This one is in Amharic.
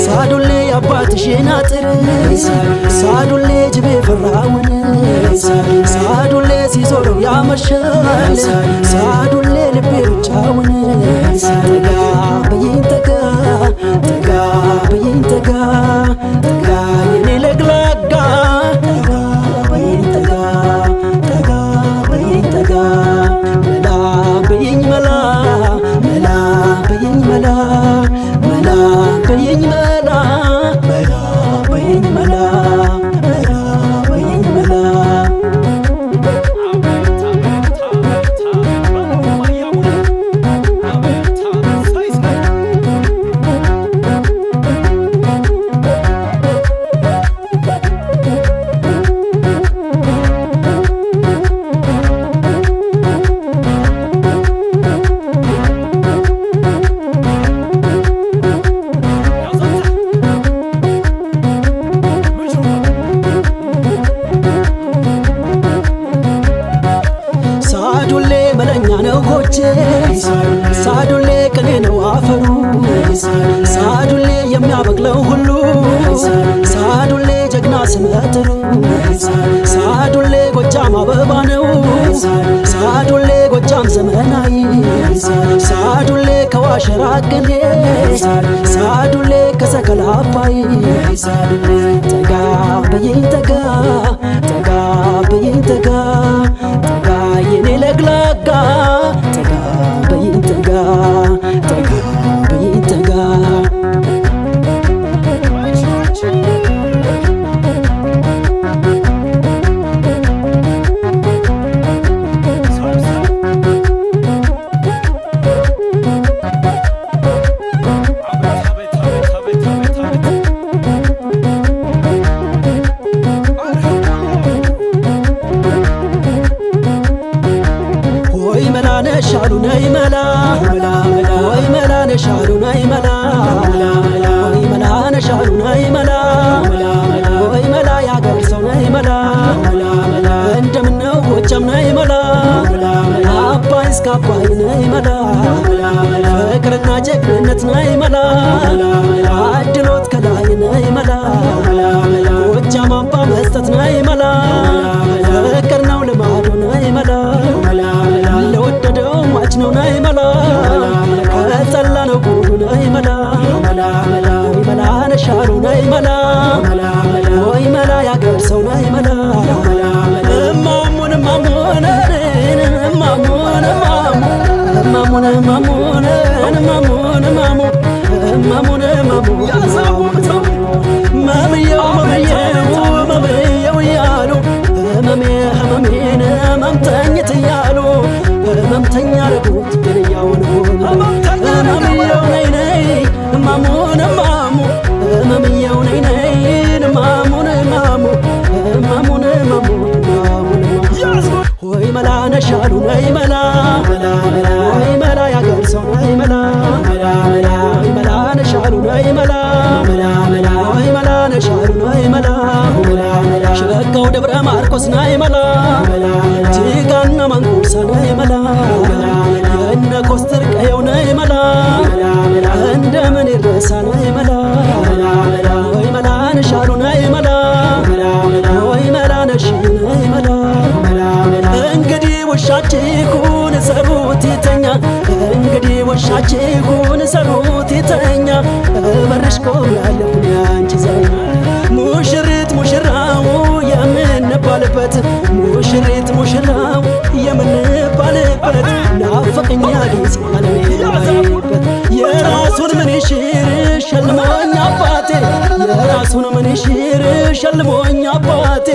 ሳዱሌ አባትሽን አጥር ሳዱሌ ጅቤ ፈራውን ሳዱሌ ሲዞረው ያመሻል ሳዱሌ ልቤ ብቻውን ተጋ በይኝ ተጋ ተጋ በይኝ ተጋ ተጋ የኔ ለግላጋ ተጋ በይኝ ተጋ ተጋ በይኝ ተጋ መላ በይኝ መላ መላ በይኝ መላ መላ በይኝ መላ መላ በይኝ መላ መላ በይኝ መላ ሳዱሌ ቅኔ ነው አፈሩ ሳዱሌ የሚያበቅለው ሁሉ ሳዱሌ ጀግና ስመጥሩ ሳዱሌ ጎጃም አበባ ነው ሳዱሌ ጎጃም ዘመናዊ ሳዱሌ ከዋሸራ ቅኔ ሳዱሌ ከሰከላ አባይ ተጋ በይኝ ተጋ ተጋ በይኝ ተጋ ተጋ የኔ ለግላጋ ተጋ በይኝ ተጋ ተጋ በይኝ ተጋ ነሻሉ ነይ መላ ወይ መላ ነሻሉ ነይ መላ ወይ መላ ነሻሉ ነይ መላ ወይ መላ ያገር ሰው ነይ መላ እንደምነው ጎጃም ነይ መላ አባይ እስከ አባይ ነይ መላ ፍቅርና ጀግንነት ነይ መላ አድሎት ከላይ ነይ መላ ጎጃም አምባ መስጠት ነይ መላ ፍቅር ነው ልማዱ ነይ መላ ለወደደው ሟች ነው ነይ መላ ከጠላ ነው ጉዱ ነይ መላ ወይ መላ ነሻሉ ነይ መላ ወይ መላ ያገር ሰው ነይ መላ እማሙን እማሙን እማሙን እማሙን እማሙን እማሙን እማሙን እማሙን መምየው መምየው መምየው እያሉ ህመሜ ህመሜን ህመምተኝት እያሉ ህመምተኛ ረጉት ግንያውን ህመምየው ነይ ነይ እማሙን እማሙ ህመምየው ነይ ነይ እማሙን እማሙ እማሙን እማሙ ሆይ መላ ነሻሉ ነይ መላ ወይ መላ ያገር ሰው ነይ መላ ወይ መላ ነሻሉ ነይ መላ ወይ መላ ነሻሉ ነይ መላ ደብረ ማርቆስ ናይ መላ ቲጋና ማንኩሳ ናይ መላ የነ ኮስተር ቀየው ናይ መላ እንደምን ይረሳ ናይ መላ ወይ መላ ነሻሉ ናይ መላ ወይ መላ ነሽ ናይ መላ እንግዲህ ውሻችሁን ሰሩት ይተኛ እንግዲህ ውሻችሁን ሰሩት ይተኛ በርሽ ቆም ያለሁኝ አንቺ ዘኛ ሙሽሪት ሙሽራው የምንባልበት ሙሽሪት ሙሽራው የምንባልበት ናፈቀኝ ጊዜ አለበት የራሱን ምን ይሽር ሸልሞኝ አባቴ የራሱን ምን ይሽር ሸልሞኝ አባቴ